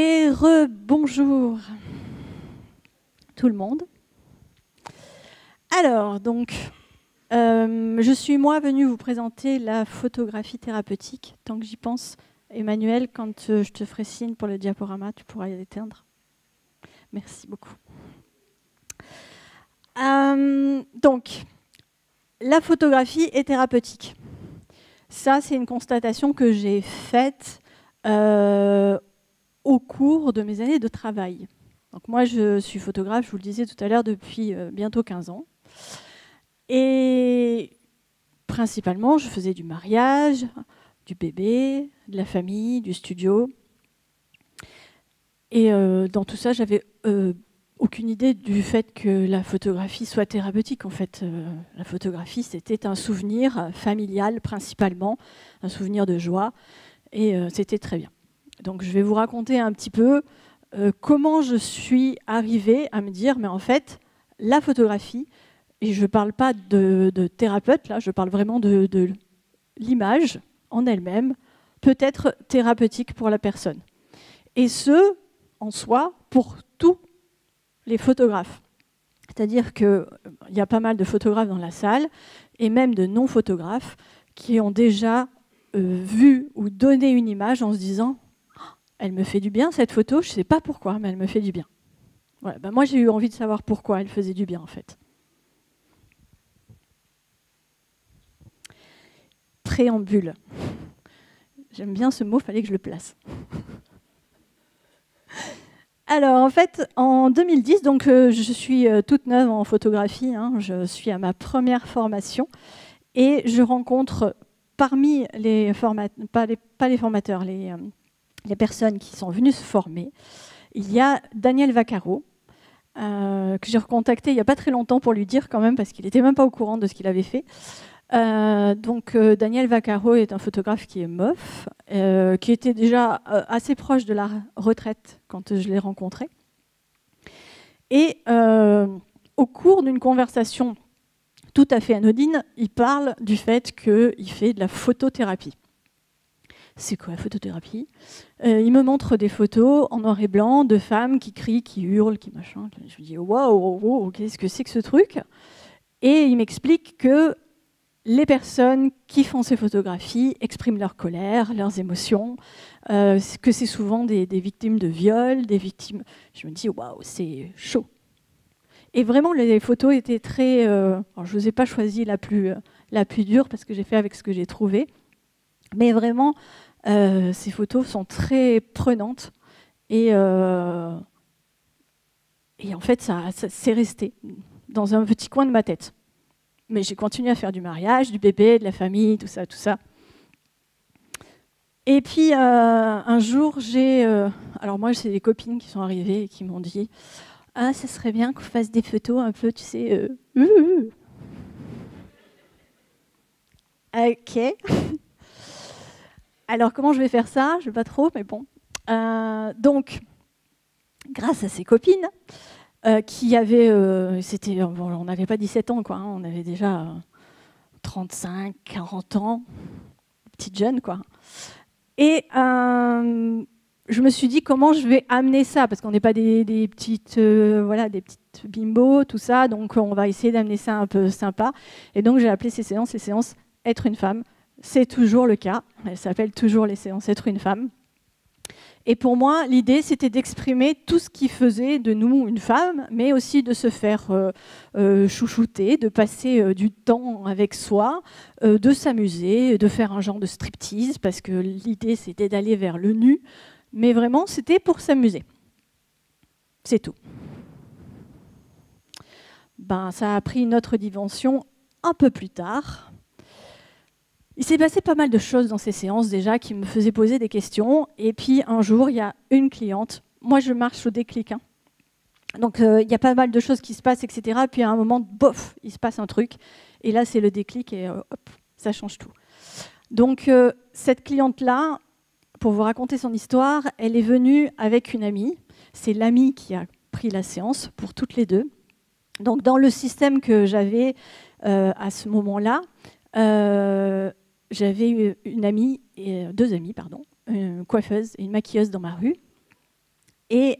Et rebonjour tout le monde. Alors, donc, je suis moi venue vous présenter la photographie thérapeutique. Tant que j'y pense, Emmanuel, quand je te ferai signe pour le diaporama, tu pourras l'éteindre. Merci beaucoup. Donc, la photographie est thérapeutique. Ça, c'est une constatation que j'ai faite au cours de mes années de travail. Donc moi, je suis photographe, je vous le disais tout à l'heure, depuis bientôt 15 ans. Et principalement, je faisais du mariage, du bébé, de la famille, du studio. Et dans tout ça, j'avais aucune idée du fait que la photographie soit thérapeutique. En fait, la photographie, c'était un souvenir familial principalement, un souvenir de joie. Et c'était très bien. Donc je vais vous raconter un petit peu comment je suis arrivée à me dire, mais en fait, la photographie, et je ne parle pas de thérapeute, là, je parle vraiment de l'image en elle-même, peut être thérapeutique pour la personne. Et ce, en soi, pour tous les photographes. C'est-à-dire qu'il y a pas mal de photographes dans la salle, et même de non-photographes, qui ont déjà vu ou donné une image en se disant « Elle me fait du bien, cette photo, je ne sais pas pourquoi, mais elle me fait du bien. » Voilà, ben moi, j'ai eu envie de savoir pourquoi elle faisait du bien, en fait. Préambule. J'aime bien ce mot, il fallait que je le place. Alors, en fait, en 2010, donc, je suis toute neuve en photographie, hein, je suis à ma première formation, et je rencontre parmi les formateurs, pas les formateurs, les personnes qui sont venues se former, il y a Daniel Vaccaro, que j'ai recontacté il n'y a pas très longtemps pour lui dire quand même, parce qu'il n'était même pas au courant de ce qu'il avait fait. Daniel Vaccaro est un photographe qui est MOF, qui était déjà assez proche de la retraite quand je l'ai rencontré. Et au cours d'une conversation tout à fait anodine, il parle du fait qu'il fait de la photothérapie. C'est quoi la photothérapie ? Il me montre des photos en noir et blanc de femmes qui crient, qui hurlent, qui machin. Je me dis waouh, qu'est-ce que c'est que ce truc ? Et il m'explique que les personnes qui font ces photographies expriment leur colère, leurs émotions, que c'est souvent des victimes de viol, des victimes... Je me dis, waouh, c'est chaud. Et vraiment, les photos étaient très... alors, je ne vous ai pas choisi la plus dure, parce que j'ai fait avec ce que j'ai trouvé. Mais vraiment, ces photos sont très prenantes. Et en fait, ça c'est resté dans un petit coin de ma tête. Mais j'ai continué à faire du mariage, du bébé, de la famille, tout ça, tout ça. Et puis, un jour, alors moi, c'est des copines qui sont arrivées et qui m'ont dit « Ah, ça serait bien qu'on fasse des photos un peu, tu sais... Ok. Alors, comment je vais faire ça ? Je ne sais pas trop, mais bon. Donc, grâce à ces copines, qui avaient... on n'avait pas 17 ans, quoi. Hein, on avait déjà 35, 40 ans. Petite jeune, quoi. Et je me suis dit comment je vais amener ça, parce qu'on n'est pas des petites bimbos, tout ça, donc on va essayer d'amener ça un peu sympa. Et donc j'ai appelé ces séances les séances Être une femme. C'est toujours le cas, elles s'appellent toujours les séances Être une femme. Et pour moi, l'idée, c'était d'exprimer tout ce qui faisait de nous une femme, mais aussi de se faire chouchouter, de passer du temps avec soi, de s'amuser, de faire un genre de striptease, parce que l'idée, c'était d'aller vers le nu, mais vraiment, c'était pour s'amuser. C'est tout. Ben, ça a pris une autre dimension un peu plus tard. Il s'est passé pas mal de choses dans ces séances déjà qui me faisaient poser des questions. Et puis un jour, il y a une cliente. Moi, je marche au déclic. Hein. Donc, il y a pas mal de choses qui se passent, etc. Puis à un moment, bof, il se passe un truc. Et là, c'est le déclic et hop, ça change tout. Donc, cette cliente-là, pour vous raconter son histoire, elle est venue avec une amie. C'est l'amie qui a pris la séance pour toutes les deux. Donc, dans le système que j'avais à ce moment-là, j'avais une amie, deux amies, pardon, une coiffeuse et une maquilleuse dans ma rue. Et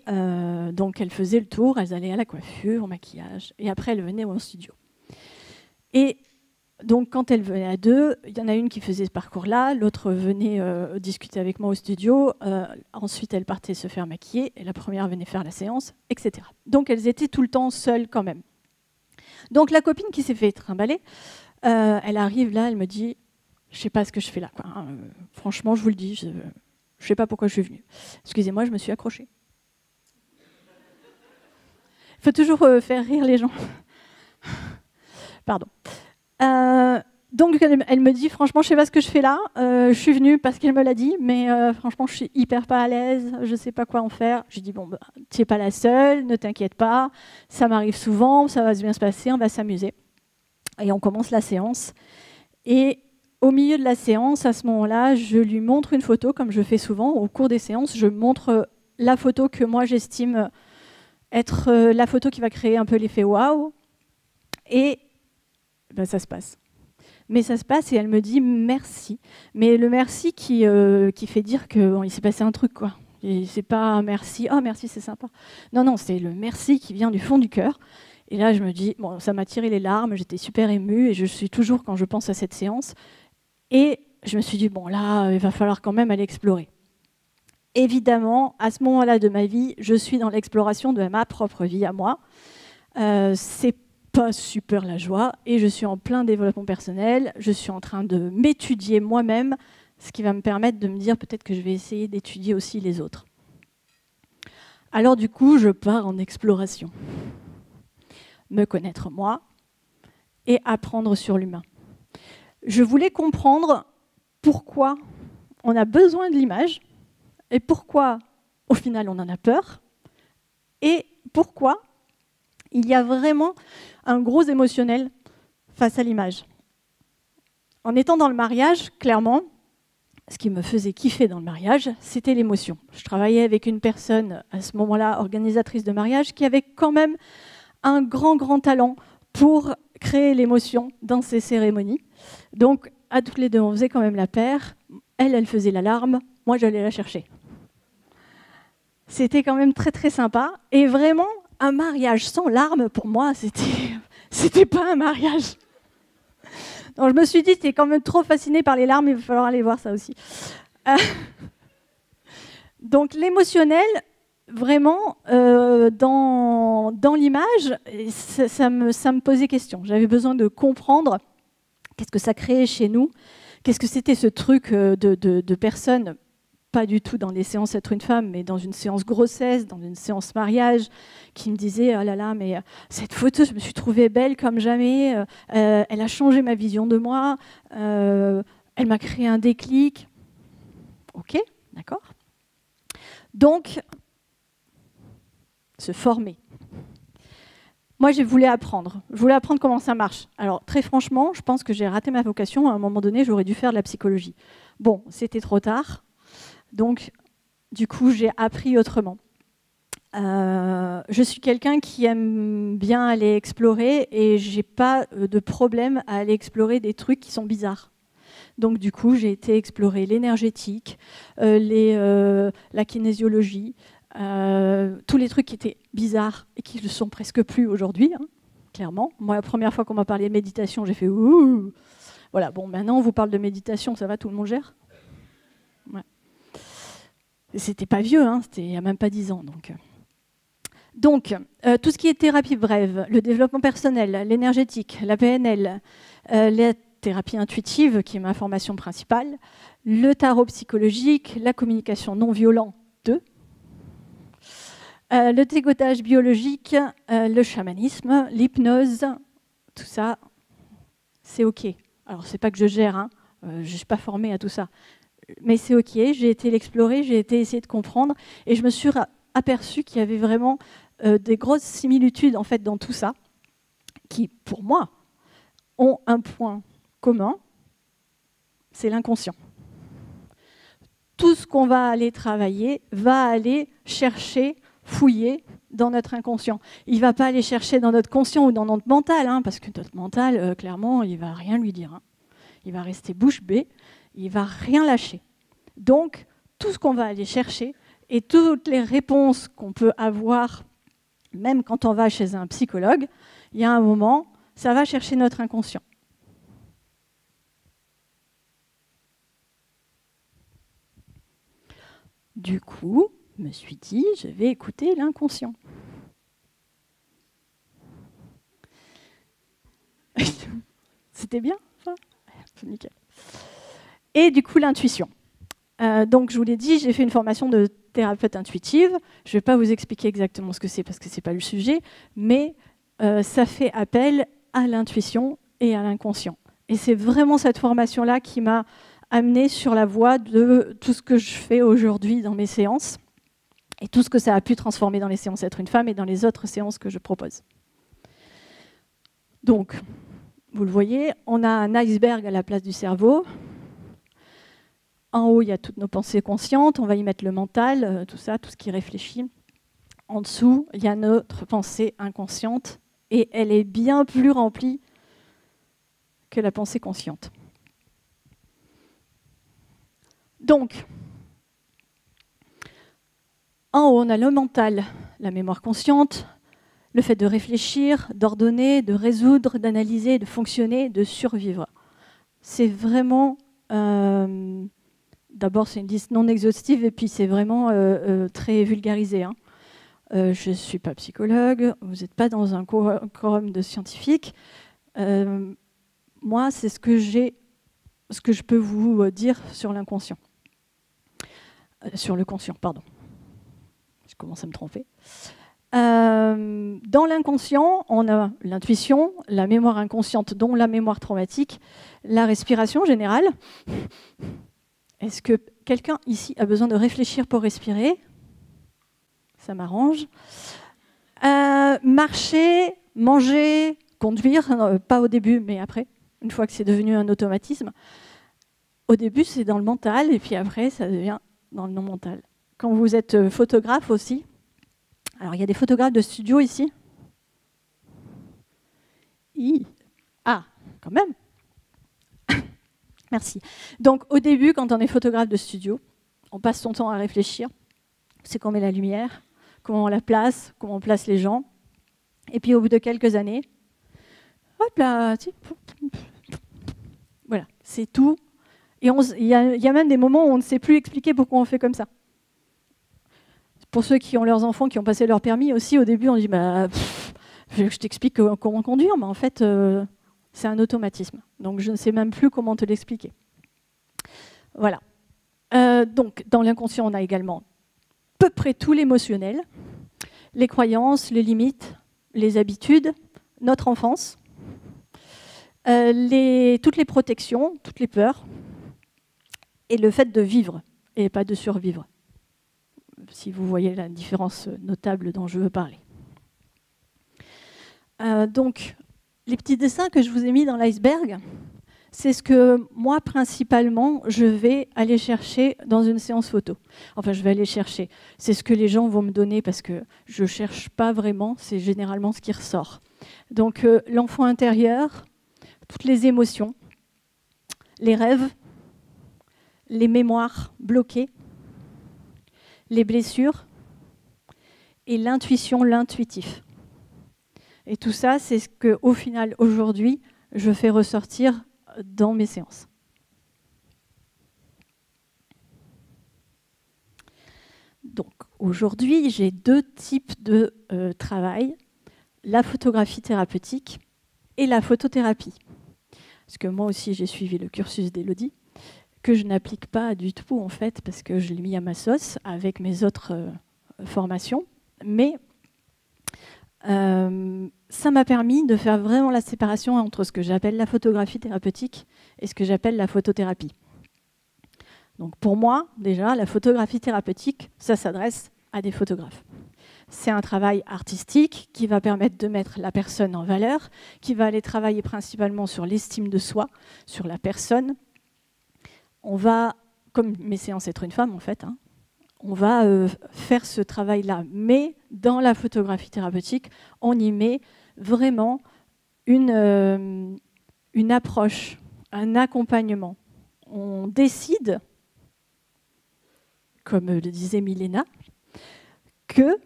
donc, elles faisaient le tour, elles allaient à la coiffure, au maquillage, et après, elles venaient au studio. Et donc, quand elles venaient à deux, il y en a une qui faisait ce parcours-là, l'autre venait discuter avec moi au studio, ensuite, elle partait se faire maquiller, et la première venait faire la séance, etc. Donc, elles étaient tout le temps seules quand même. Donc, la copine qui s'est fait trimballer, elle arrive là, elle me dit « Je ne sais pas ce que je fais là, quoi. Franchement, je vous le dis, je ne sais pas pourquoi je suis venue. Excusez-moi, je me suis accrochée. » Il faut toujours faire rire les gens. Pardon. Donc, elle me dit, franchement, je ne sais pas ce que je fais là. Je suis venue parce qu'elle me l'a dit, mais franchement, je suis hyper pas à l'aise. Je ne sais pas quoi en faire. Je lui dis, bon, bah, tu n'es pas la seule, ne t'inquiète pas. Ça m'arrive souvent, ça va bien se passer, on va s'amuser. Et on commence la séance. Et au milieu de la séance, à ce moment-là, je lui montre une photo, comme je fais souvent. Au cours des séances, je montre la photo que moi, j'estime être la photo qui va créer un peu l'effet waouh. Et ben, ça se passe. Mais ça se passe et elle me dit merci. Mais le merci qui fait dire qu'il bon, s'est passé un truc, quoi. Et c'est pas un merci, oh merci, c'est sympa. Non, non, c'est le merci qui vient du fond du cœur. Et là, je me dis, bon, ça m'a tiré les larmes, j'étais super émue et je suis toujours quand je pense à cette séance. Et je me suis dit, bon, là, il va falloir quand même aller explorer. Évidemment, à ce moment-là de ma vie, je suis dans l'exploration de ma propre vie à moi. C'est pas super la joie et je suis en plein développement personnel. Je suis en train de m'étudier moi-même, ce qui va me permettre de me dire peut-être que je vais essayer d'étudier aussi les autres. Alors du coup, je pars en exploration. Me connaître moi et apprendre sur l'humain. Je voulais comprendre pourquoi on a besoin de l'image et pourquoi, au final, on en a peur et pourquoi il y a vraiment un gros émotionnel face à l'image. En étant dans le mariage, clairement, ce qui me faisait kiffer dans le mariage, c'était l'émotion. Je travaillais avec une personne, à ce moment-là, organisatrice de mariage, qui avait quand même un grand talent pour créer l'émotion dans ses cérémonies. Donc, à toutes les deux, on faisait quand même la paire. Elle faisait l'alarme, moi, j'allais la chercher. C'était quand même très sympa. Et vraiment, un mariage sans larmes, pour moi, c'était pas un mariage. Donc, je me suis dit, t'es quand même trop fascinée par les larmes, il va falloir aller voir ça aussi. Donc, l'émotionnel, vraiment, dans l'image, ça me posait question. J'avais besoin de comprendre qu'est-ce que ça créait chez nous, qu'est-ce que c'était ce truc de personnes, pas du tout dans les séances être une femme, mais dans une séance grossesse, dans une séance mariage, qui me disait « Oh là là, mais cette photo, je me suis trouvée belle comme jamais, elle a changé ma vision de moi, elle m'a créé un déclic. » Ok, d'accord. Donc, se former. Moi, je voulais apprendre. Je voulais apprendre comment ça marche. Alors, très franchement, je pense que j'ai raté ma vocation. À un moment donné, j'aurais dû faire de la psychologie. Bon, c'était trop tard. Donc, du coup, j'ai appris autrement. Je suis quelqu'un qui aime bien aller explorer et je n'ai pas de problème à aller explorer des trucs qui sont bizarres. Donc, du coup, j'ai été explorer l'énergétique, la kinésiologie, tous les trucs qui étaient bizarres et qui ne sont presque plus aujourd'hui, hein, clairement. Moi, la première fois qu'on m'a parlé de méditation, j'ai fait « Ouh !» Voilà, bon, maintenant, on vous parle de méditation, ça va, tout le monde gère ? Ouais. C'était pas vieux, hein, c'était il n'y a même pas 10 ans. Donc, tout ce qui est thérapie brève, le développement personnel, l'énergétique, la PNL, la thérapie intuitive, qui est ma formation principale, le tarot psychologique, la communication non violente 2, le dégodage biologique, le chamanisme, l'hypnose, tout ça, c'est OK. Alors, c'est pas que je gère, hein, je ne suis pas formée à tout ça. Mais c'est OK, j'ai été l'explorer, j'ai été essayer de comprendre et je me suis aperçue qu'il y avait vraiment des grosses similitudes en fait, dans tout ça qui, pour moi, ont un point commun, c'est l'inconscient. Tout ce qu'on va aller travailler va aller chercher, fouiller dans notre inconscient. Il ne va pas aller chercher dans notre conscient ou dans notre mental, hein, parce que notre mental, clairement, il ne va rien lui dire. Hein. Il va rester bouche bée. Il ne va rien lâcher. Donc, tout ce qu'on va aller chercher Et toutes les réponses qu'on peut avoir, même quand on va chez un psychologue, il y a un moment, ça va chercher notre inconscient. Du coup, je me suis dit, je vais écouter l'inconscient. C'était bien, ça ? Nickel. Et du coup, l'intuition. Donc, je vous l'ai dit, j'ai fait une formation de thérapeute intuitive. Je ne vais pas vous expliquer exactement ce que c'est parce que ce n'est pas le sujet, mais ça fait appel à l'intuition et à l'inconscient. Et c'est vraiment cette formation-là qui m'a amenée sur la voie de tout ce que je fais aujourd'hui dans mes séances et tout ce que ça a pu transformer dans les séances Être une femme et dans les autres séances que je propose. Donc, vous le voyez, on a un iceberg à la place du cerveau. En haut, il y a toutes nos pensées conscientes. On va y mettre le mental, tout ça, tout ce qui réfléchit. En dessous, il y a notre pensée inconsciente. Et elle est bien plus remplie que la pensée consciente. Donc, en haut, on a le mental, la mémoire consciente, le fait de réfléchir, d'ordonner, de résoudre, d'analyser, de fonctionner, de survivre. C'est vraiment... D'abord, c'est une liste non exhaustive et puis c'est vraiment très vulgarisé. Hein. Je ne suis pas psychologue, vous n'êtes pas dans un quorum de scientifiques. Moi, c'est ce que je peux vous dire sur l'inconscient. Sur le conscient, pardon. Je commence à me tromper. Dans l'inconscient, on a l'intuition, la mémoire inconsciente, dont la mémoire traumatique, la respiration générale. Est-ce que quelqu'un ici a besoin de réfléchir pour respirer ? Ça m'arrange. Marcher, manger, conduire, pas au début, mais après, une fois que c'est devenu un automatisme. Au début, c'est dans le mental, et puis après, ça devient dans le non-mental. Quand vous êtes photographe aussi, alors il y a des photographes de studio ici. Ah, quand même. Merci. Donc au début, quand on est photographe de studio, on passe son temps à réfléchir. C'est qu'on met la lumière, comment on la place, comment on place les gens. Et puis au bout de quelques années, hop là, voilà, c'est tout. Et il y a même des moments où on ne sait plus expliquer pourquoi on fait comme ça. Pour ceux qui ont leurs enfants, qui ont passé leur permis aussi, au début on dit je t'explique comment conduire, mais en fait c'est un automatisme. Donc je ne sais même plus comment te l'expliquer. Voilà. Donc dans l'inconscient, on a également à peu près tout l'émotionnel, les croyances, les limites, les habitudes, notre enfance, toutes les protections, toutes les peurs, et le fait de vivre et pas de survivre. Si vous voyez la différence notable dont je veux parler. Donc, les petits dessins que je vous ai mis dans l'iceberg, c'est ce que moi, principalement, je vais aller chercher dans une séance photo. Enfin, je vais aller chercher. C'est ce que les gens vont me donner parce que je ne cherche pas vraiment, c'est généralement ce qui ressort. Donc, l'enfant intérieur, toutes les émotions, les rêves, les mémoires bloquées, les blessures et l'intuition, l'intuitif. Et tout ça, c'est ce qu'au final, aujourd'hui, je fais ressortir dans mes séances. Donc, aujourd'hui, j'ai deux types de travail, la photographie thérapeutique et la photothérapie. Parce que moi aussi, j'ai suivi le cursus d'Élodie, que je n'applique pas du tout, en fait, parce que je l'ai mis à ma sauce avec mes autres formations. Mais ça m'a permis de faire vraiment la séparation entre ce que j'appelle la photographie thérapeutique et ce que j'appelle la photothérapie. Donc pour moi, déjà, la photographie thérapeutique, ça s'adresse à des photographes. C'est un travail artistique qui va permettre de mettre la personne en valeur, qui va aller travailler principalement sur l'estime de soi, sur la personne. On va, comme mes séances Être une femme en fait, on va faire ce travail-là. Mais dans la photographie thérapeutique, on y met vraiment une approche, un accompagnement. On décide, comme le disait Milena, que,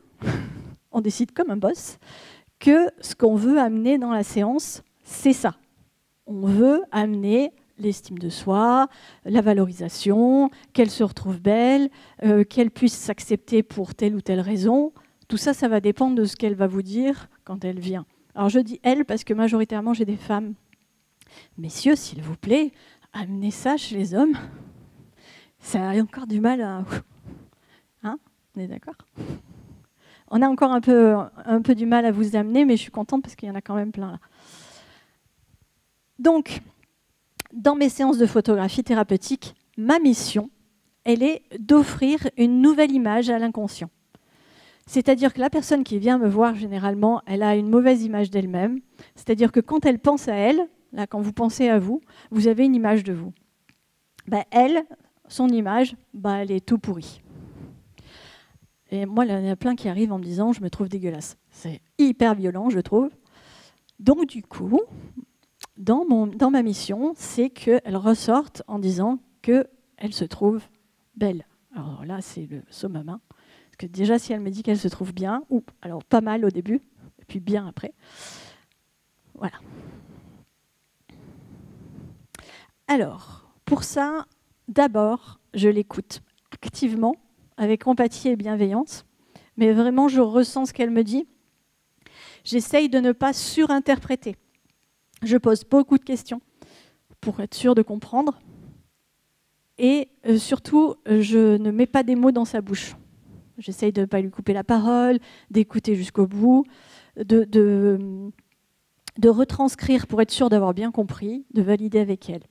on décide comme un boss, que ce qu'on veut amener dans la séance, c'est ça. On veut amener l'estime de soi, la valorisation, qu'elle se retrouve belle, qu'elle puisse s'accepter pour telle ou telle raison. Tout ça, ça va dépendre de ce qu'elle va vous dire quand elle vient. Alors je dis elle parce que majoritairement j'ai des femmes. Messieurs, s'il vous plaît, amenez ça chez les hommes. Ça a encore du mal à... Hein? On est d'accord? On a encore un peu du mal à vous amener, mais je suis contente parce qu'il y en a quand même plein là. Donc, dans mes séances de photographie thérapeutique, ma mission, elle est d'offrir une nouvelle image à l'inconscient. C'est-à-dire que la personne qui vient me voir, généralement, elle a une mauvaise image d'elle-même. C'est-à-dire que quand elle pense à elle, là, quand vous pensez à vous, vous avez une image de vous. Ben, elle, son image, ben, elle est tout pourrie. Et moi, il y en a plein qui arrivent en me disant « je me trouve dégueulasse ». C'est hyper violent, je trouve. Donc, du coup, dans ma mission, c'est qu'elle ressorte en disant qu'elle se trouve belle. Alors là, c'est le summum. Hein. Parce que déjà, si elle me dit qu'elle se trouve bien, ou alors pas mal au début, et puis bien après. Voilà. Alors, pour ça, d'abord, je l'écoute activement, avec empathie et bienveillance, mais vraiment, je ressens ce qu'elle me dit. J'essaye de ne pas surinterpréter. Je pose beaucoup de questions pour être sûre de comprendre. Et surtout, je ne mets pas des mots dans sa bouche. J'essaye de ne pas lui couper la parole, d'écouter jusqu'au bout, de retranscrire pour être sûre d'avoir bien compris, de valider avec elle.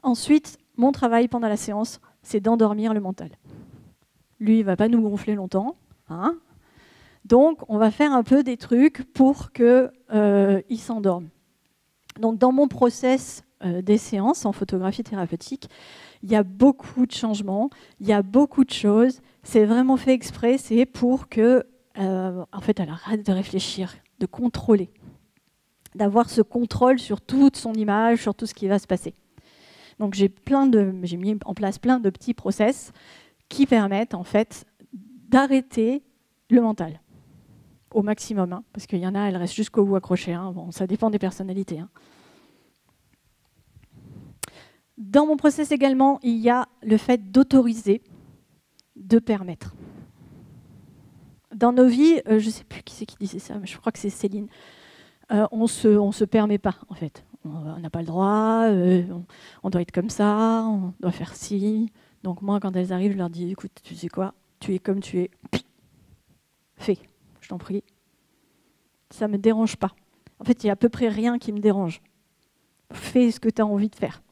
Ensuite, mon travail pendant la séance, c'est d'endormir le mental. Lui, il ne va pas nous gonfler longtemps, hein. Donc, on va faire un peu des trucs pour qu'il s'endorme. Donc, dans mon process des séances en photographie thérapeutique, il y a beaucoup de changements, il y a beaucoup de choses. C'est vraiment fait exprès, c'est pour que, en fait, elle arrête de réfléchir, de contrôler, d'avoir ce contrôle sur toute son image, sur tout ce qui va se passer. Donc, j'ai mis en place plein de petits process qui permettent, en fait, d'arrêter le mental. Au maximum, hein, parce qu'il y en a, elles restent jusqu'au bout accrochées. Hein. Bon, ça dépend des personnalités. Hein. Dans mon process également, il y a le fait d'autoriser, de permettre. Dans nos vies, je ne sais plus qui c'est qui disait ça, mais je crois que c'est Céline, on se permet pas, en fait. On n'a pas le droit, on doit être comme ça, on doit faire ci. Donc moi, quand elles arrivent, je leur dis, écoute, tu sais quoi, tu es comme tu es, fais. Je t'en prie. Ça ne me dérange pas. En fait, il y a à peu près rien qui me dérange. Fais ce que tu as envie de faire.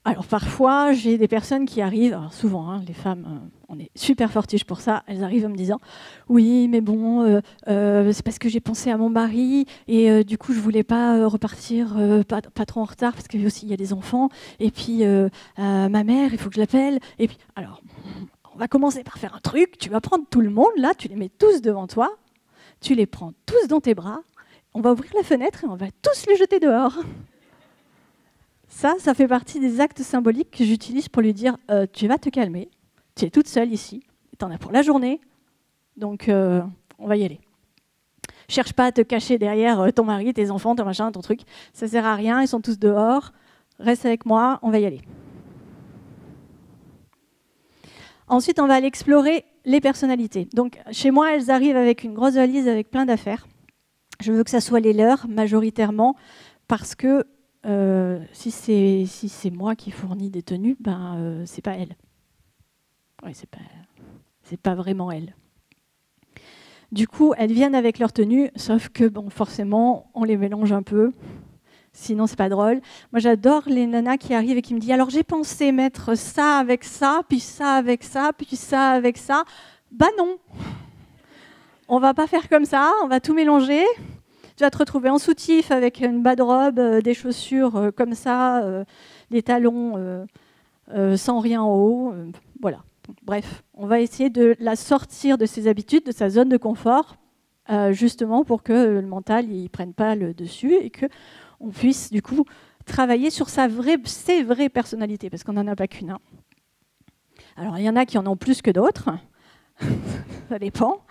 Alors parfois, j'ai des personnes qui arrivent, alors souvent, hein, les femmes, on est super fortiches pour ça, elles arrivent en me disant « Oui, mais bon, c'est parce que j'ai pensé à mon mari et du coup, je ne voulais pas repartir pas trop en retard parce qu'il y a des enfants. Et puis, ma mère, il faut que je l'appelle. » Et puis, alors... On va commencer par faire un truc, tu vas prendre tout le monde, là, tu les mets tous devant toi, tu les prends tous dans tes bras, on va ouvrir la fenêtre et on va tous les jeter dehors. Ça fait partie des actes symboliques que j'utilise pour lui dire tu vas te calmer, tu es toute seule ici, tu en as pour la journée, donc on va y aller. Cherche pas à te cacher derrière ton mari, tes enfants, ton machin, ton truc, ça sert à rien, ils sont tous dehors, reste avec moi, on va y aller. Ensuite, on va aller explorer les personnalités. Donc, chez moi, elles arrivent avec une grosse valise avec plein d'affaires. Je veux que ça soit les leurs, majoritairement, parce que si c'est moi qui fournis des tenues, ben, c'est pas elles. Ouais, c'est pas vraiment elles. Du coup, elles viennent avec leurs tenues, sauf que, bon, forcément, on les mélange un peu. Sinon, c'est pas drôle. Moi, j'adore les nanas qui arrivent et qui me disent « Alors, j'ai pensé mettre ça avec ça, puis ça avec ça, puis ça avec ça. » Bah non, on va pas faire comme ça, on va tout mélanger. Tu vas te retrouver en soutif avec une bas de robe, des chaussures comme ça, des talons sans rien en haut. Voilà. Bref, on va essayer de la sortir de ses habitudes, de sa zone de confort, justement pour que le mental ne prenne pas le dessus et que on puisse du coup travailler sur ses vraies personnalités, parce qu'on n'en a pas qu'une. Hein. Alors, il y en a qui en ont plus que d'autres, ça dépend,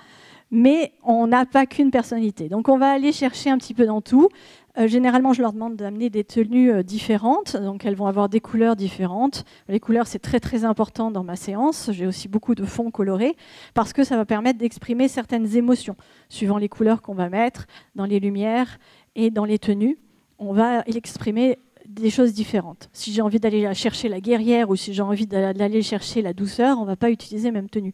mais on n'a pas qu'une personnalité. Donc, on va aller chercher un petit peu dans tout. Généralement, je leur demande d'amener des tenues différentes, donc elles vont avoir des couleurs différentes. Les couleurs, c'est très très important dans ma séance. J'ai aussi beaucoup de fonds colorés, parce que ça va permettre d'exprimer certaines émotions, suivant les couleurs qu'on va mettre dans les lumières et dans les tenues. On va exprimer des choses différentes. Si j'ai envie d'aller chercher la guerrière ou si j'ai envie d'aller chercher la douceur, on ne va pas utiliser la même tenue.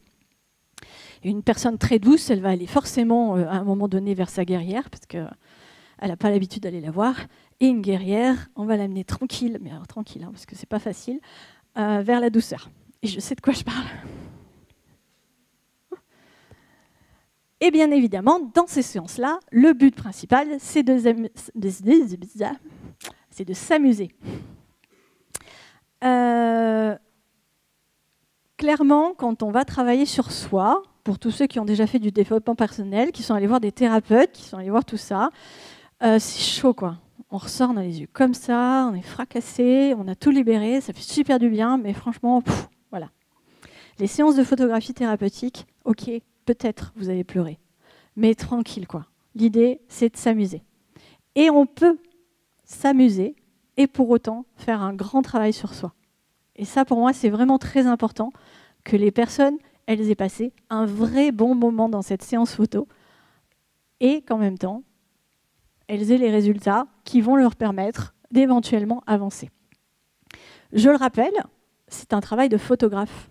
Une personne très douce, elle va aller forcément à un moment donné vers sa guerrière, parce qu'elle n'a pas l'habitude d'aller la voir. Et une guerrière, on va l'amener tranquille, mais alors tranquille, hein, parce que c'est pas facile, vers la douceur. Et je sais de quoi je parle. Et bien évidemment, dans ces séances-là, le but principal, c'est de s'amuser. Clairement, quand on va travailler sur soi, pour tous ceux qui ont déjà fait du développement personnel, qui sont allés voir des thérapeutes, qui sont allés voir tout ça, c'est chaud, quoi. On ressort, on a les yeux comme ça, on est fracassé, on a tout libéré, ça fait super du bien, mais franchement, voilà. Les séances de photographie thérapeutique, ok, peut-être vous allez pleurer, mais tranquille, quoi. L'idée, c'est de s'amuser. Et on peut s'amuser et pour autant faire un grand travail sur soi. Et ça, pour moi, c'est vraiment très important que les personnes, elles aient passé un vrai bon moment dans cette séance photo et qu'en même temps, elles aient les résultats qui vont leur permettre d'éventuellement avancer. Je le rappelle, c'est un travail de photographe.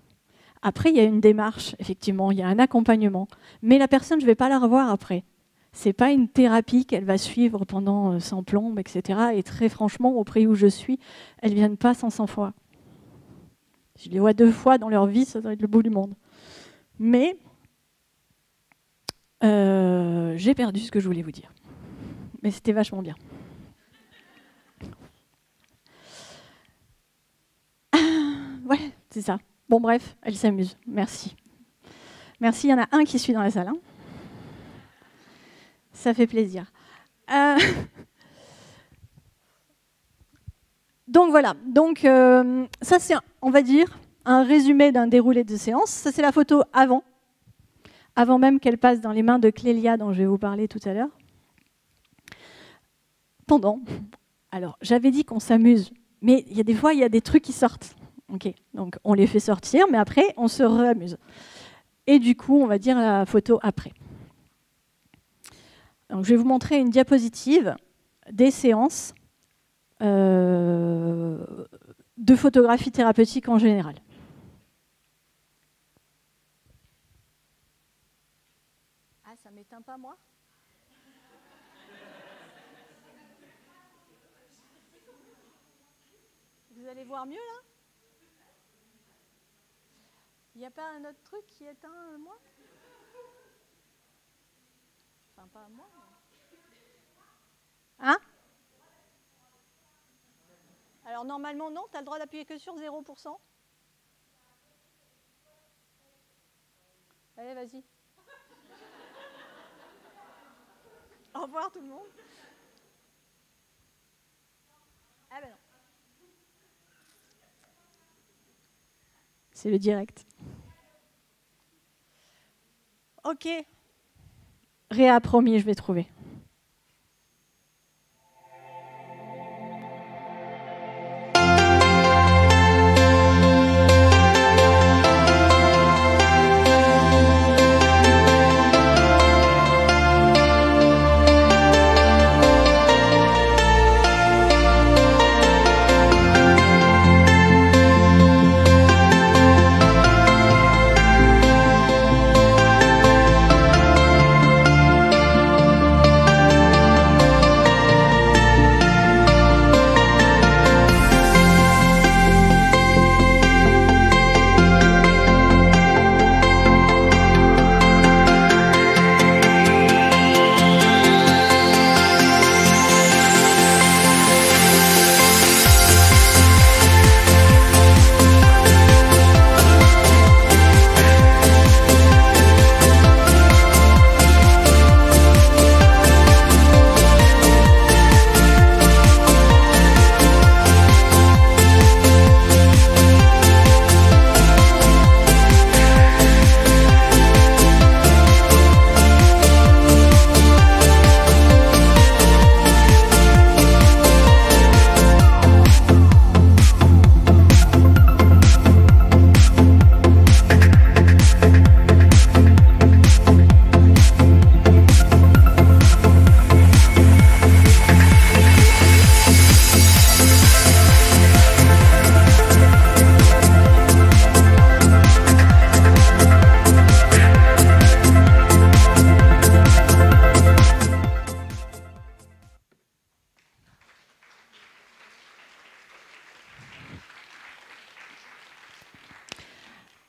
Après, il y a une démarche, effectivement, il y a un accompagnement. Mais la personne, je ne vais pas la revoir après. Ce n'est pas une thérapie qu'elle va suivre pendant 100 plombes, etc. Et très franchement, au prix où je suis, elles ne viennent pas 100 fois. Je les vois 2 fois dans leur vie, ça doit être le bout du monde. Mais j'ai perdu ce que je voulais vous dire. Mais c'était vachement bien. Ouais, c'est ça. Bon, bref, elle s'amuse. Merci. Merci, il y en a un qui suit dans la salle. Hein. Ça fait plaisir. Donc voilà. Donc, ça, c'est, on va dire, un résumé d'un déroulé de séance. Ça, c'est la photo avant même qu'elle passe dans les mains de Clélia, dont je vais vous parler tout à l'heure. Pendant. Alors, j'avais dit qu'on s'amuse, mais il y a des fois, il y a des trucs qui sortent. Okay. Donc, on les fait sortir, mais après, on se réamuse. Et du coup, on va dire la photo après. Donc, je vais vous montrer une diapositive des séances de photographie thérapeutique en général. Ah, ça ne m'éteint pas, moi ? Vous allez voir mieux, là ? Il n'y a pas un autre truc qui éteint moi ? Enfin, pas moi. Mais... Hein ? Alors, normalement, non. Tu as le droit d'appuyer que sur 0%. Allez, vas-y. Au revoir, tout le monde. Ah ben non. C'est le direct. Ok. Réa, promis, je vais trouver.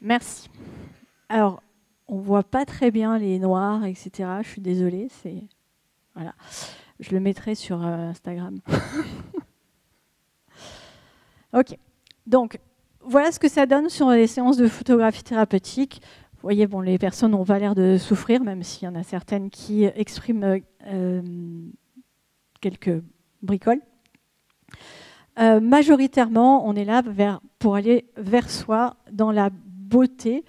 Merci. Alors, on ne voit pas très bien les noirs, etc. Je suis désolée. Voilà. Je le mettrai sur Instagram. OK. Donc, voilà ce que ça donne sur les séances de photographie thérapeutique. Vous voyez, bon, les personnes n'ont pas l'air de souffrir, même s'il y en a certaines qui expriment quelques bricoles. Majoritairement, on est là pour aller vers soi, dans la beauté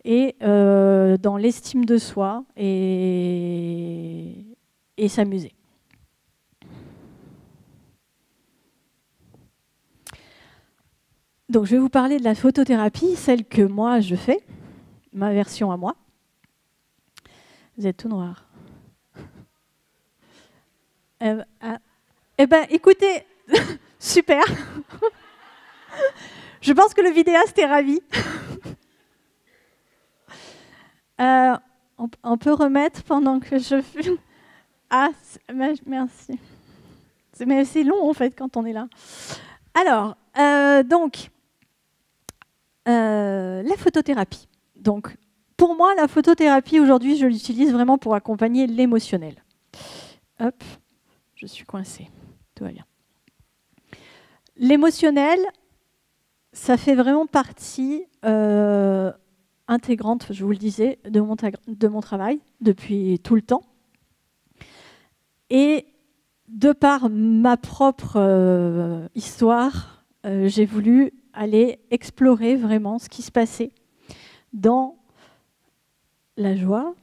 et dans l'estime de soi et s'amuser. Donc, je vais vous parler de la photothérapie, celle que moi je fais, ma version à moi. Vous êtes tout noir. Eh ben, écoutez, super. Je pense que le vidéaste est ravi. On peut remettre pendant que je filme. Ah, merci. Mais c'est long en fait quand on est là. Alors, donc, la photothérapie. Donc, pour moi, la photothérapie aujourd'hui, je l'utilise vraiment pour accompagner l'émotionnel. Hop, je suis coincée. Tout va bien. L'émotionnel, ça fait vraiment partie intégrante, je vous le disais, de mon travail depuis tout le temps. Et de par ma propre histoire, j'ai voulu aller explorer vraiment ce qui se passait dans la joie,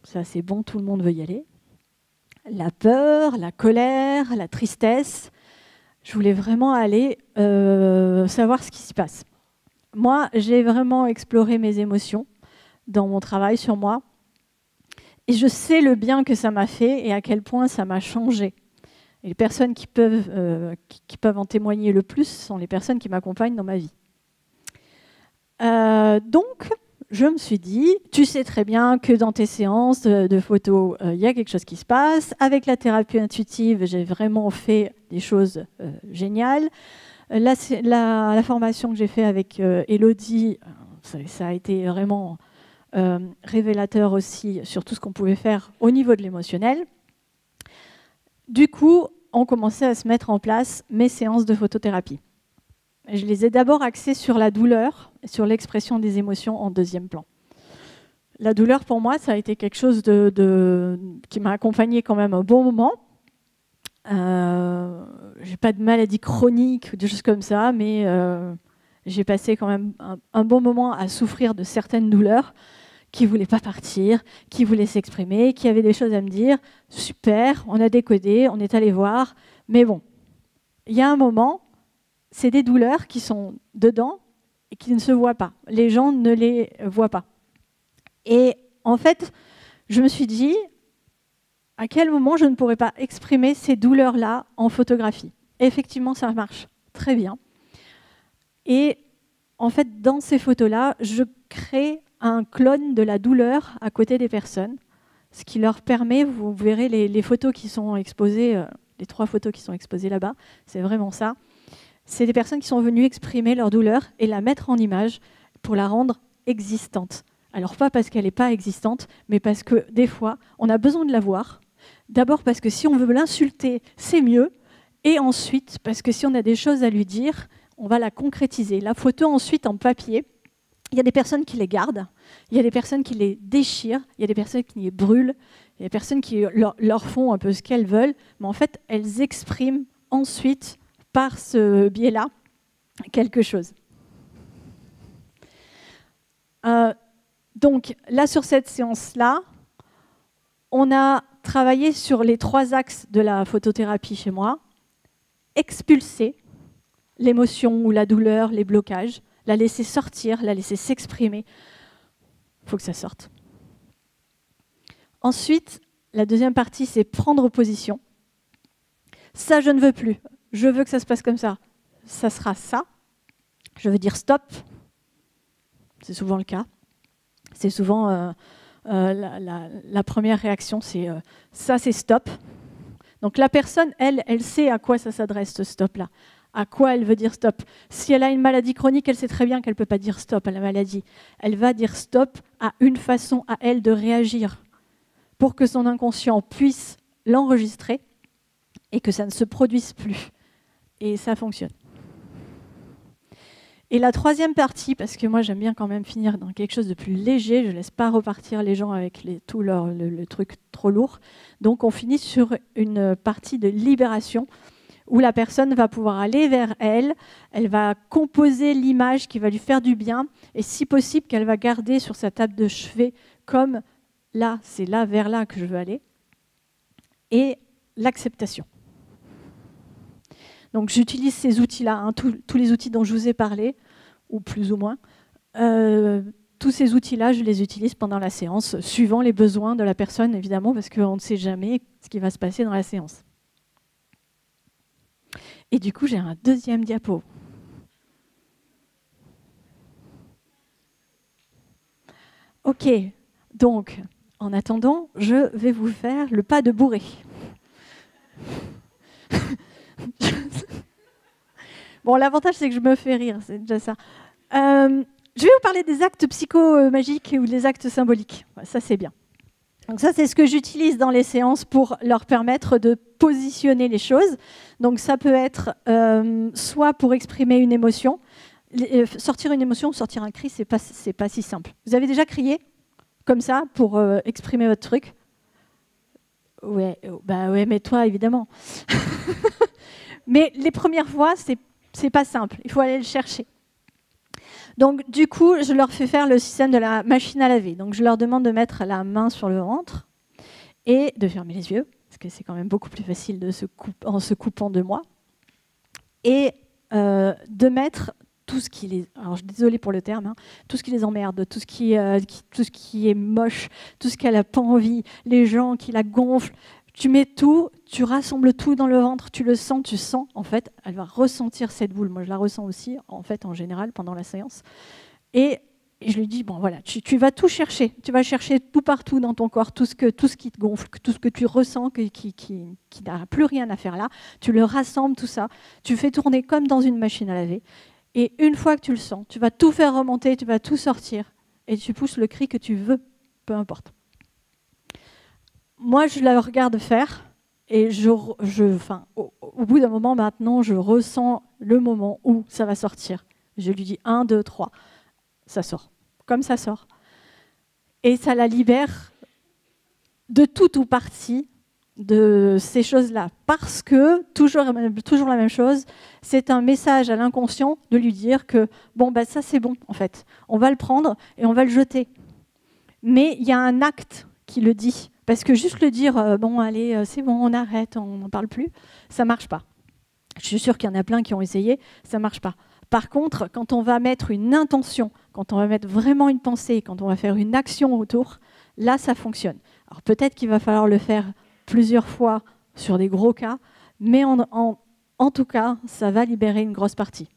ça c'est bon, tout le monde veut y aller, la peur, la colère, la tristesse. Je voulais vraiment aller savoir ce qui se passe. Moi, j'ai vraiment exploré mes émotions dans mon travail sur moi. Et je sais le bien que ça m'a fait et à quel point ça m'a changé. Et les personnes qui peuvent en témoigner le plus sont les personnes qui m'accompagnent dans ma vie. Donc, je me suis dit, tu sais très bien que dans tes séances de photos, il y a quelque chose qui se passe. Avec la thérapie intuitive, j'ai vraiment fait des choses géniales. La formation que j'ai faite avec Elodie, ça a été vraiment révélateur aussi sur tout ce qu'on pouvait faire au niveau de l'émotionnel. Du coup, on commençait à se mettre en place mes séances de photothérapie. Je les ai d'abord axées sur la douleur et sur l'expression des émotions en deuxième plan. La douleur, pour moi, ça a été quelque chose qui m'a accompagnée quand même un bon moment. J'ai pas de maladie chronique ou des choses comme ça, mais j'ai passé quand même un bon moment à souffrir de certaines douleurs qui ne voulaient pas partir, qui voulaient s'exprimer, qui avaient des choses à me dire. Super, on a décodé, on est allé voir. Mais bon, il y a un moment, c'est des douleurs qui sont dedans et qui ne se voient pas. Les gens ne les voient pas. Et en fait, je me suis dit, à quel moment je ne pourrais pas exprimer ces douleurs-là en photographie? Et effectivement, ça marche très bien. Et en fait, dans ces photos-là, je crée un clone de la douleur à côté des personnes, ce qui leur permet, vous verrez les photos qui sont exposées, les 3 photos qui sont exposées là-bas, c'est vraiment ça. C'est des personnes qui sont venues exprimer leur douleur et la mettre en image pour la rendre existante. Alors pas parce qu'elle n'est pas existante, mais parce que des fois, on a besoin de la voir. D'abord parce que si on veut l'insulter, c'est mieux. Et ensuite, parce que si on a des choses à lui dire, on va la concrétiser. La photo ensuite en papier, il y a des personnes qui les gardent, il y a des personnes qui les déchirent, il y a des personnes qui les brûlent, il y a des personnes qui leur font un peu ce qu'elles veulent, mais en fait, elles expriment ensuite, par ce biais-là, quelque chose. Donc là, sur cette séance-là, on a travaillé sur les 3 axes de la photothérapie chez moi. Expulser l'émotion ou la douleur, les blocages, la laisser sortir, la laisser s'exprimer. Il faut que ça sorte. Ensuite, la deuxième partie, c'est prendre position. Ça, je ne veux plus. Je veux que ça se passe comme ça. Ça sera ça. Je veux dire stop. C'est souvent le cas. C'est souvent la première réaction, c'est ça, c'est stop. Donc la personne, elle sait à quoi ça s'adresse, ce stop-là. à quoi elle veut dire stop. Si elle a une maladie chronique, elle sait très bien qu'elle ne peut pas dire stop à la maladie. Elle va dire stop à une façon à elle de réagir pour que son inconscient puisse l'enregistrer et que ça ne se produise plus. Et ça fonctionne. Et la troisième partie, parce que moi j'aime bien quand même finir dans quelque chose de plus léger, je ne laisse pas repartir les gens avec tout le truc trop lourd. Donc on finit sur une partie de libération où la personne va pouvoir aller vers elle, elle va composer l'image qui va lui faire du bien, et si possible qu'elle va garder sur sa table de chevet comme là, c'est là, vers là que je veux aller, et l'acceptation. Donc j'utilise ces outils-là, hein, tous les outils dont je vous ai parlé, ou plus ou moins. Tous ces outils-là, je les utilise pendant la séance, suivant les besoins de la personne, évidemment, parce qu'on ne sait jamais ce qui va se passer dans la séance. Et du coup, j'ai un deuxième diapo. Ok, donc, en attendant, je vais vous faire le pas de bourré. Bon, l'avantage, c'est que je me fais rire, c'est déjà ça. Je vais vous parler des actes psychomagiques ou des actes symboliques. Ça, c'est bien. Donc ça, c'est ce que j'utilise dans les séances pour leur permettre de positionner les choses. Donc ça peut être soit pour exprimer une émotion. Sortir une émotion ou sortir un cri, c'est pas si simple. Vous avez déjà crié comme ça pour exprimer votre truc? Ouais, bah ouais, mais toi, évidemment. Mais les premières fois, c'est pas simple. Il faut aller le chercher. Donc, du coup, je leur fais faire le système de la machine à laver. Donc, je leur demande de mettre la main sur le ventre et de fermer les yeux, parce que c'est quand même beaucoup plus facile en se coupant de moi. Et de mettre tout ce qui les... Alors, je suis désolée pour le terme, hein, tout ce qui les emmerde, tout ce qui est moche, tout ce qu'elle n'a pas envie, les gens qui la gonflent. Tu mets tout, tu rassembles tout dans le ventre, tu le sens, tu sens, en fait, elle va ressentir cette boule. Moi, je la ressens aussi, en fait, en général, pendant la séance. Et je lui dis, bon, voilà, tu vas tout chercher. Tu vas chercher tout partout dans ton corps, tout ce qui te gonfle, tout ce que tu ressens, qui n'a plus rien à faire là. Tu le rassembles, tout ça. Tu fais tourner comme dans une machine à laver. Et une fois que tu le sens, tu vas tout faire remonter, tu vas tout sortir. Et tu pousses le cri que tu veux, peu importe. Moi, je la regarde faire et au bout d'un moment, maintenant, je ressens le moment où ça va sortir. Je lui dis 1, 2, 3. Ça sort. Comme ça sort. Et ça la libère de tout ou partie de ces choses-là. Parce que, toujours la même chose, c'est un message à l'inconscient de lui dire que, bon, bah, ça c'est bon, en fait. On va le prendre et on va le jeter. Mais il y a un acte qui le dit. Parce que juste le dire, bon, allez, c'est bon, on arrête, on n'en parle plus, ça ne marche pas. Je suis sûre qu'il y en a plein qui ont essayé, ça ne marche pas. Par contre, quand on va mettre une intention, quand on va mettre vraiment une pensée, quand on va faire une action autour, là, ça fonctionne. Alors peut-être qu'il va falloir le faire plusieurs fois sur des gros cas, mais en tout cas, ça va libérer une grosse partie.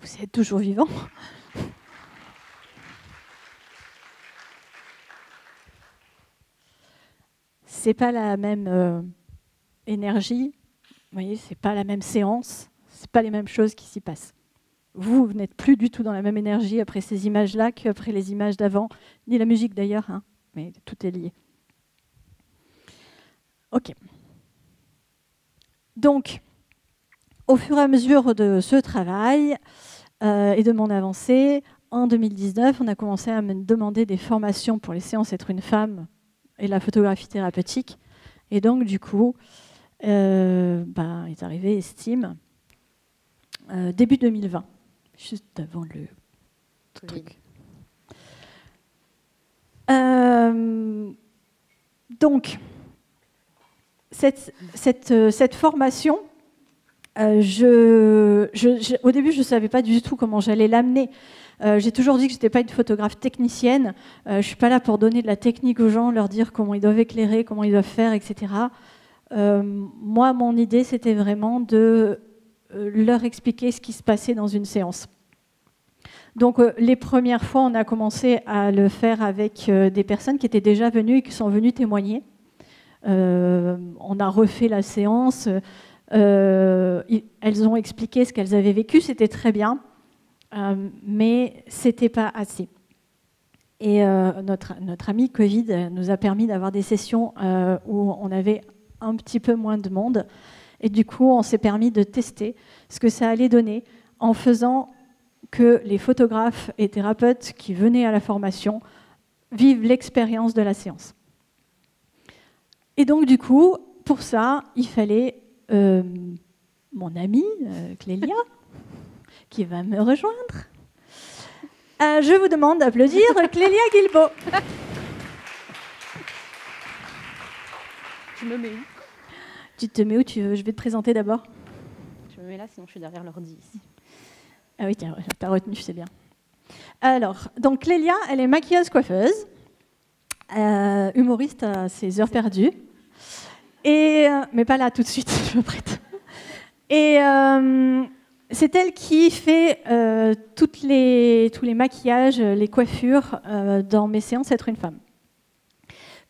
Vous êtes toujours vivant. C'est pas la même énergie, vous voyez, c'est pas la même séance, c'est pas les mêmes choses qui s'y passent. vous n'êtes plus du tout dans la même énergie après ces images-là qu'après les images d'avant, ni la musique d'ailleurs, hein, mais tout est lié. Ok. Donc, au fur et à mesure de ce travail et de mon avancée, en 2019, on a commencé à me demander des formations pour les séances Être une femme et la photographie thérapeutique. Et donc, du coup, est arrivé Estime début 2020, juste avant le truc. Donc, cette formation, au début, je ne savais pas du tout comment j'allais l'amener. J'ai toujours dit que je n'étais pas une photographe technicienne. Je ne suis pas là pour donner de la technique aux gens, leur dire comment ils doivent éclairer, comment ils doivent faire, etc. Moi, mon idée, c'était vraiment de leur expliquer ce qui se passait dans une séance. Donc, les premières fois, on a commencé à le faire avec des personnes qui étaient déjà venues et qui sont venues témoigner. On a refait la séance. Elles ont expliqué ce qu'elles avaient vécu, c'était très bien, mais c'était pas assez. Et notre ami Covid nous a permis d'avoir des sessions où on avait un petit peu moins de monde. Et du coup, on s'est permis de tester ce que ça allait donner en faisant que les photographes et thérapeutes qui venaient à la formation vivent l'expérience de la séance. Et donc, du coup, pour ça, il fallait mon amie Clélia, qui va me rejoindre. Je vous demande d'applaudir Clélia Guilbeault. Je me mets où? Tu te mets où tu veux? Je vais te présenter d'abord. Je me mets là, sinon je suis derrière l'ordi ici. Ah oui, t'as retenu, c'est bien. Alors, donc Clélia, elle est maquilleuse-coiffeuse, humoriste à ses heures perdues, mais pas là tout de suite, je me prête. Et c'est elle qui fait tous les maquillages, les coiffures dans mes séances Être une femme.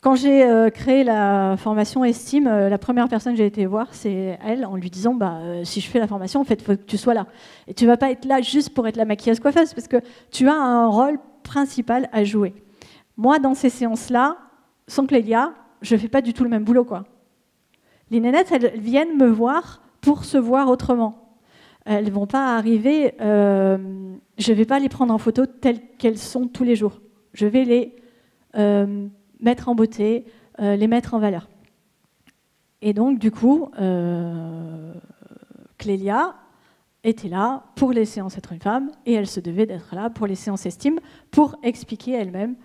Quand j'ai créé la formation Estime, la première personne que j'ai été voir, c'est elle, en lui disant si je fais la formation, en fait, il faut que tu sois là. Et tu ne vas pas être là juste pour être la maquilleuse-coiffeuse, parce que tu as un rôle principal à jouer. Moi, dans ces séances-là, sans Clélia, je ne fais pas du tout le même boulot, quoi. Les nénettes, elles viennent me voir pour se voir autrement. Elles ne vont pas arriver, je ne vais pas les prendre en photo telles qu'elles sont tous les jours. Je vais les mettre en beauté, les mettre en valeur. Et donc, du coup, Clélia était là pour les séances Être une femme, et elle se devait d'être là pour les séances Estime, pour expliquer elle-même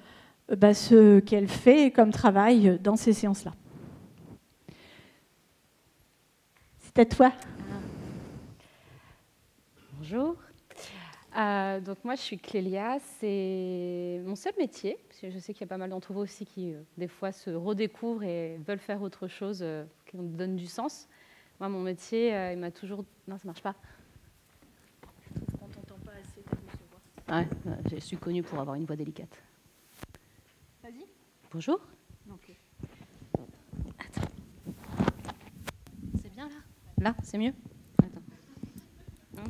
ce qu'elle fait comme travail dans ces séances-là. C'est à toi. Bonjour. Donc moi, je suis Clélia. C'est mon seul métier, parce que je sais qu'il y a pas mal d'entre vous aussi qui, des fois, se redécouvrent et veulent faire autre chose qui nous donne du sens. Moi, mon métier, il m'a toujours... Non, ça marche pas. On t'entend pas assez, ta voix. Ouais, je suis connue pour avoir une voix délicate. Vas-y. Bonjour. Ok. Attends. C'est bien là? Là, c'est mieux? Attends. Non,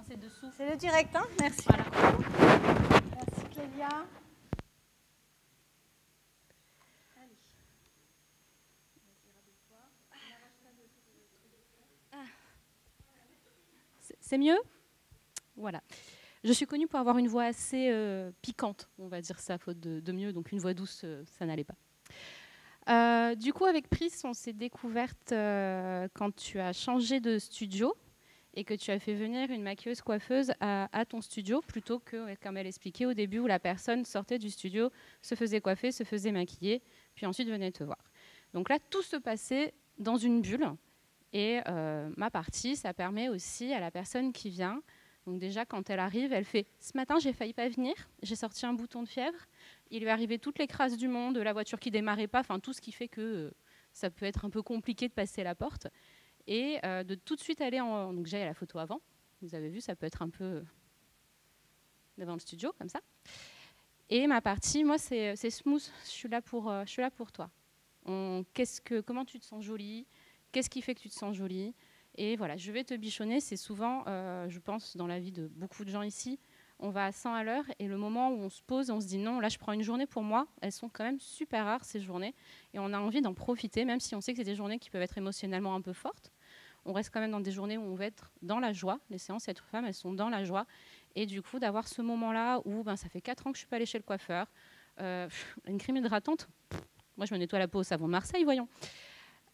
c'est dessous. C'est le direct, hein? Merci. Voilà. Merci Clélia. C'est mieux? Voilà. Je suis connue pour avoir une voix assez piquante, on va dire ça, faute de mieux. Donc une voix douce, ça n'allait pas. Du coup, avec Pris, on s'est découverte quand tu as changé de studio et que tu as fait venir une maquilleuse-coiffeuse à ton studio, plutôt que, comme elle expliquait au début, où la personne sortait du studio, se faisait coiffer, se faisait maquiller, puis ensuite venait te voir. Donc là, tout se passait dans une bulle. Et ma partie, ça permet aussi à la personne qui vient, donc déjà quand elle arrive, elle fait « Ce matin, j'ai failli pas venir, j'ai sorti un bouton de fièvre, il lui est arrivé toutes les crasses du monde, la voiture qui démarrait pas, enfin tout ce qui fait que ça peut être un peu compliqué de passer la porte. » Et de tout de suite aller en... Donc j'ai la photo avant, vous avez vu, ça peut être un peu devant le studio, comme ça. Et ma partie, moi, c'est smooth, je suis là pour toi. Comment tu te sens jolie? Qu'est-ce qui fait que tu te sens jolie? Et voilà, je vais te bichonner, c'est souvent, je pense, dans la vie de beaucoup de gens ici, on va à 100 à l'heure et le moment où on se pose, on se dit non, là je prends une journée pour moi, elles sont quand même super rares ces journées et on a envie d'en profiter, même si on sait que c'est des journées qui peuvent être émotionnellement un peu fortes. On reste quand même dans des journées où on va être dans la joie. Les séances Être Femme, elles sont dans la joie. Et du coup, d'avoir ce moment-là où ça fait 4 ans que je ne suis pas allée chez le coiffeur, une crème hydratante, moi je me nettoie la peau au savon de Marseille, voyons.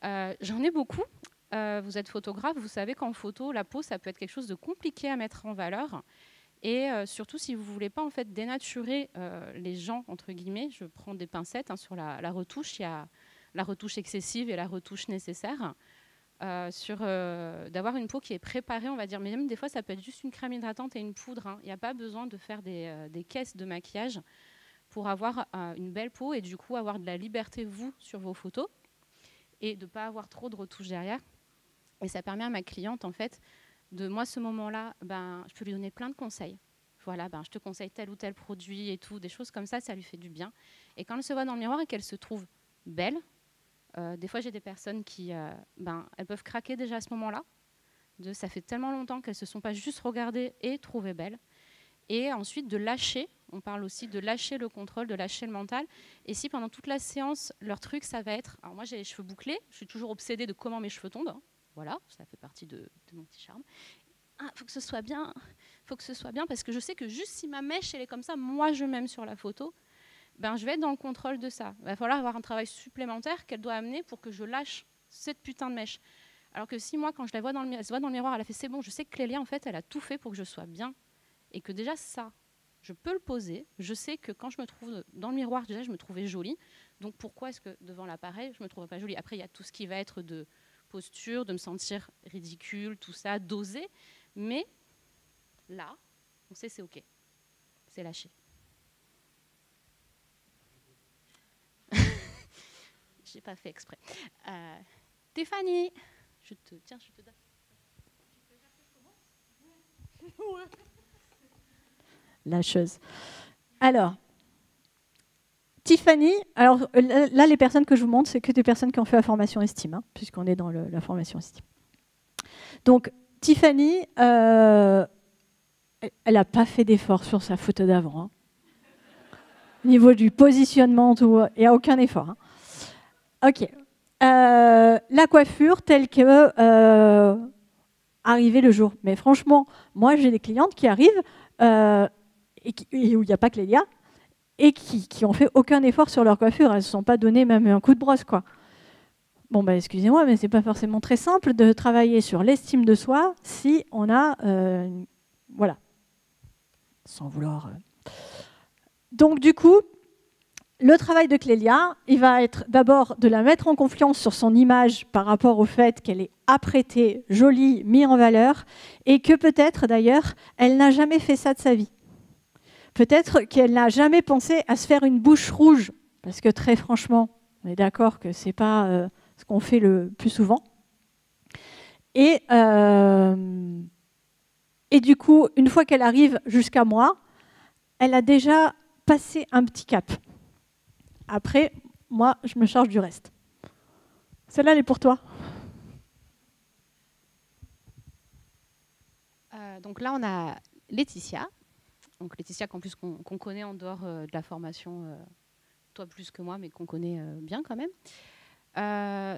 J'en ai beaucoup. Vous êtes photographe, vous savez qu'en photo, la peau, ça peut être quelque chose de compliqué à mettre en valeur. Et surtout, si vous ne voulez pas en fait, dénaturer les gens, entre guillemets, je prends des pincettes sur la retouche. Il y a la retouche excessive et la retouche nécessaire. D'avoir une peau qui est préparée, on va dire. Mais même des fois, ça peut être juste une crème hydratante et une poudre. Il n'y a pas besoin de faire des caisses de maquillage pour avoir une belle peau et du coup avoir de la liberté, vous, sur vos photos et de ne pas avoir trop de retouches derrière. Et ça permet à ma cliente, en fait, de moi, ce moment-là, je peux lui donner plein de conseils. Voilà, je te conseille tel ou tel produit et tout, des choses comme ça lui fait du bien. Et quand elle se voit dans le miroir et qu'elle se trouve belle, des fois, j'ai des personnes qui elles peuvent craquer déjà à ce moment-là. Ça fait tellement longtemps qu'elles ne se sont pas juste regardées et trouvées belles. Et ensuite, de lâcher. On parle aussi de lâcher le contrôle, de lâcher le mental. Et si pendant toute la séance, leur truc, ça va être... Alors moi, j'ai les cheveux bouclés. Je suis toujours obsédée de comment mes cheveux tombent. Voilà, ça fait partie de mon petit charme. Faut que ce soit bien. Faut que ce soit bien parce que je sais que juste si ma mèche, elle est comme ça, moi, je m'aime sur la photo, je vais être dans le contrôle de ça. Il va falloir avoir un travail supplémentaire qu'elle doit amener pour que je lâche cette putain de mèche. Alors que si moi, quand je la vois elle se voit dans le miroir, elle a fait c'est bon, je sais que Clélia, en fait, elle a tout fait pour que je sois bien. Et que déjà ça, je peux le poser. Je sais que quand je me trouve dans le miroir, déjà, je me trouvais jolie. Donc pourquoi est-ce que devant l'appareil, je ne me trouve pas jolie? Après, il y a tout ce qui va être de posture, de me sentir ridicule, tout ça, d'oser. Mais là, on sait c'est OK. C'est lâché. J'ai pas fait exprès. Stéphanie, je te donne. Lâcheuse. Alors, Tiffany, alors là, les personnes que je vous montre, c'est que des personnes qui ont fait la formation Estime, puisqu'on est dans la formation Estime. Donc, Tiffany, elle n'a pas fait d'effort sur sa photo d'avant. Au niveau du positionnement, il n'y a aucun effort. OK. La coiffure telle que arriver le jour. Mais franchement, moi, j'ai des clientes qui arrivent et où il n'y a pas Clélia et qui ont fait aucun effort sur leur coiffure. Elles ne se sont pas donné même un coup de brosse, quoi. Bon, excusez-moi, mais c'est pas forcément très simple de travailler sur l'estime de soi si on a... voilà. Sans vouloir... Donc, du coup, le travail de Clélia, il va être d'abord de la mettre en confiance sur son image par rapport au fait qu'elle est apprêtée, jolie, mise en valeur, et que peut-être, d'ailleurs, elle n'a jamais fait ça de sa vie. Peut-être qu'elle n'a jamais pensé à se faire une bouche rouge, parce que très franchement, on est d'accord que ce n'est pas ce qu'on fait le plus souvent. Et du coup, une fois qu'elle arrive jusqu'à moi, elle a déjà passé un petit cap. Après, moi, je me charge du reste. Celle-là, elle est pour toi. Donc là, on a Laetitia. Donc Laetitia, qu'en plus qu'on connaît en dehors de la formation, toi plus que moi, mais qu'on connaît bien quand même.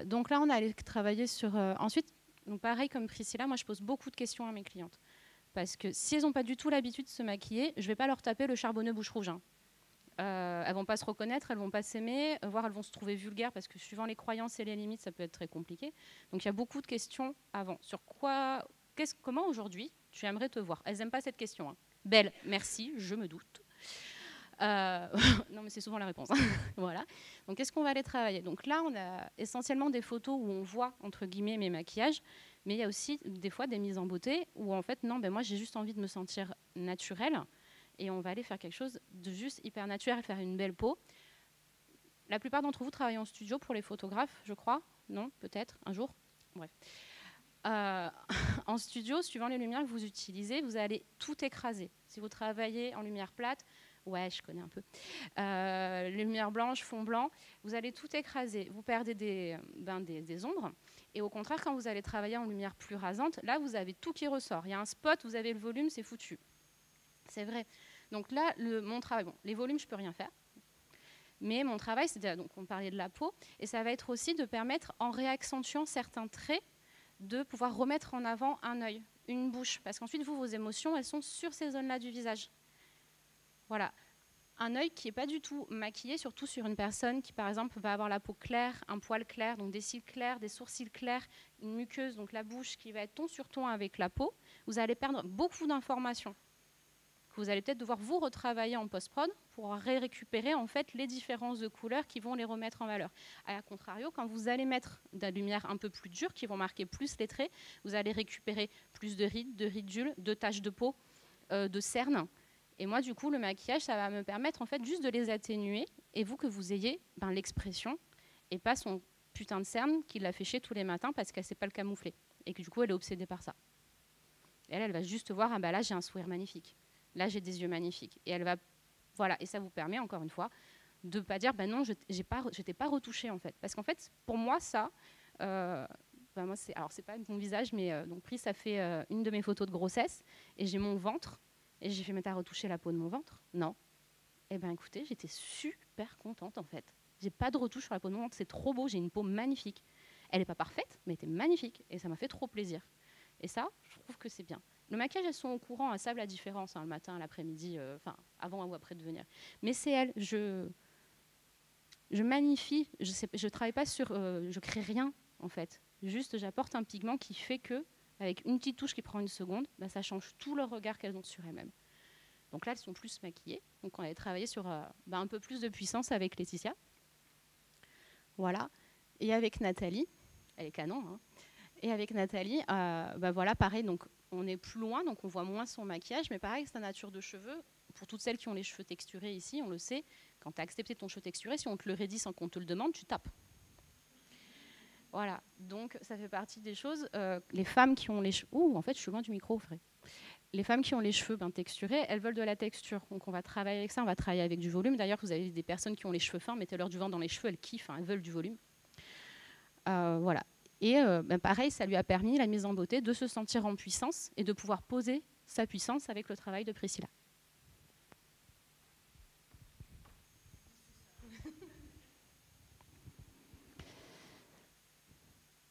Donc là, on a allé travailler sur... ensuite, donc pareil comme Priscilla, moi, je pose beaucoup de questions à mes clientes. Parce que si elles n'ont pas du tout l'habitude de se maquiller, je ne vais pas leur taper le charbonneux bouche rouge. Elles ne vont pas se reconnaître, elles ne vont pas s'aimer, voire elles vont se trouver vulgaires parce que suivant les croyances et les limites, ça peut être très compliqué. Donc il y a beaucoup de questions avant. Sur comment aujourd'hui tu aimerais te voir? Elles n'aiment pas cette question. Belle, merci, je me doute. Non, mais c'est souvent la réponse. Voilà. Donc, qu'est-ce qu'on va aller travailler? Donc là, on a essentiellement des photos où on voit, entre guillemets, mes maquillages, mais il y a aussi des fois des mises en beauté où, en fait, non, moi, j'ai juste envie de me sentir naturelle et on va aller faire quelque chose de juste hyper naturel, faire une belle peau. La plupart d'entre vous travaillent en studio pour les photographes, je crois. Non, peut-être, un jour. Bref. En studio, suivant les lumières que vous utilisez, vous allez tout écraser. Si vous travaillez en lumière plate, Ouais, je connais un peu. Lumière blanche, fond blanc, vous allez tout écraser. Vous perdez des ombres. Et au contraire, quand vous allez travailler en lumière plus rasante, là, vous avez tout qui ressort. Il y a un spot, vous avez le volume, c'est foutu. C'est vrai. Donc là, mon travail, bon, les volumes, je ne peux rien faire. Mais mon travail, c'est donc on parlait de la peau, et ça va être aussi de permettre, en réaccentuant certains traits, de pouvoir remettre en avant un œil, une bouche. Parce qu'ensuite, vos émotions, elles sont sur ces zones-là du visage. Voilà. Un œil qui n'est pas du tout maquillé, surtout sur une personne qui, par exemple, va avoir la peau claire, un poil clair, donc des cils clairs, des sourcils clairs, une muqueuse, donc la bouche qui va être ton sur ton avec la peau, vous allez perdre beaucoup d'informations que vous allez peut-être devoir vous retravailler en post-prod pour récupérer en fait les différences de couleurs qui vont les remettre en valeur. À contrario, quand vous allez mettre de la lumière un peu plus dure, qui vont marquer plus les traits, vous allez récupérer plus de rides, de ridules, de taches de peau, de cernes. Et moi, du coup, le maquillage, ça va me permettre en fait juste de les atténuer et vous que vous ayez l'expression et pas son putain de cerne qui l'a fait chier tous les matins parce qu'elle ne sait pas le camoufler et que du coup, elle est obsédée par ça. Elle va juste voir, ah bah là, j'ai un sourire magnifique. Là, j'ai des yeux magnifiques. Et elle va, voilà, et ça vous permet, encore une fois, de ne pas dire, ben non, je t'ai pas retouché, en fait. Parce qu'en fait, pour moi, ça, moi, alors, c'est pas mon visage, mais donc, Pris, ça fait une de mes photos de grossesse, et j'ai mon ventre, et j'ai fait, mais t'as retouché la peau de mon ventre? Non. Eh bien, écoutez, j'étais super contente, en fait. J'ai pas de retouche sur la peau de mon ventre, c'est trop beau, j'ai une peau magnifique. Elle n'est pas parfaite, mais elle était magnifique, et ça m'a fait trop plaisir. Et ça, je trouve que c'est bien. Le maquillage, elles sont au courant, elles savent la différence, hein, le matin, l'après-midi, avant ou après de venir. Mais c'est elles, je magnifie, je travaille pas sur, je crée rien en fait. Juste, j'apporte un pigment qui fait que, avec une petite touche qui prend une seconde, bah, ça change tout le regard qu'elles ont sur elles-mêmes. Donc là, elles sont plus maquillées. Donc on avait travaillé sur un peu plus de puissance avec Laetitia. Voilà. Et avec Nathalie, elle est canon, hein. Et avec Nathalie, voilà, pareil, donc on est plus loin, donc on voit moins son maquillage, mais pareil, sa nature de cheveux, pour toutes celles qui ont les cheveux texturés ici, on le sait, quand tu as accepté ton cheveu texturé, si on te le redit sans qu'on te le demande, tu tapes. Voilà, donc ça fait partie des choses. Les femmes qui ont les cheveux... Ouh, en fait, je suis loin du micro, vrai. Les femmes qui ont les cheveux texturés, elles veulent de la texture. Donc on va travailler avec ça, on va travailler avec du volume. D'ailleurs, vous avez des personnes qui ont les cheveux fins, mettez-leur du vent dans les cheveux, elles kiffent, hein, elles veulent du volume. Voilà. Et pareil, ça lui a permis, la mise en beauté, de se sentir en puissance et de pouvoir poser sa puissance avec le travail de Priscilla.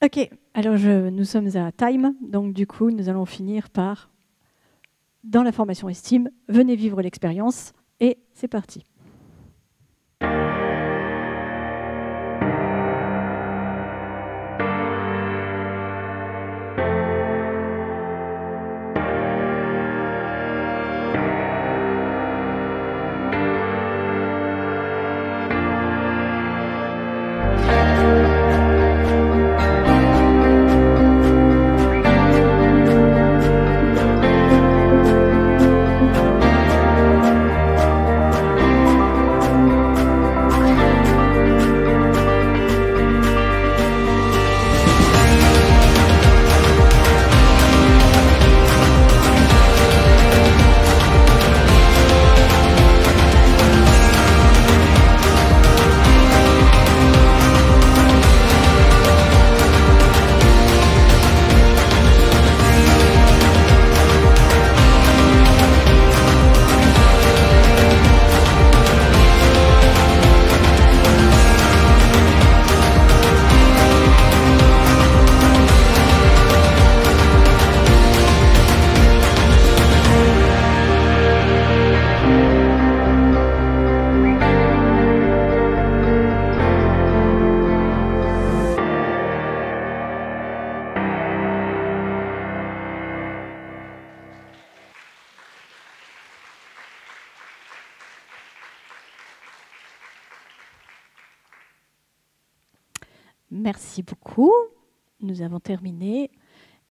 Ok, alors nous sommes à Time, donc du coup, nous allons finir par, dans la formation Estime, venez vivre l'expérience, et c'est parti. Merci beaucoup. Nous avons terminé.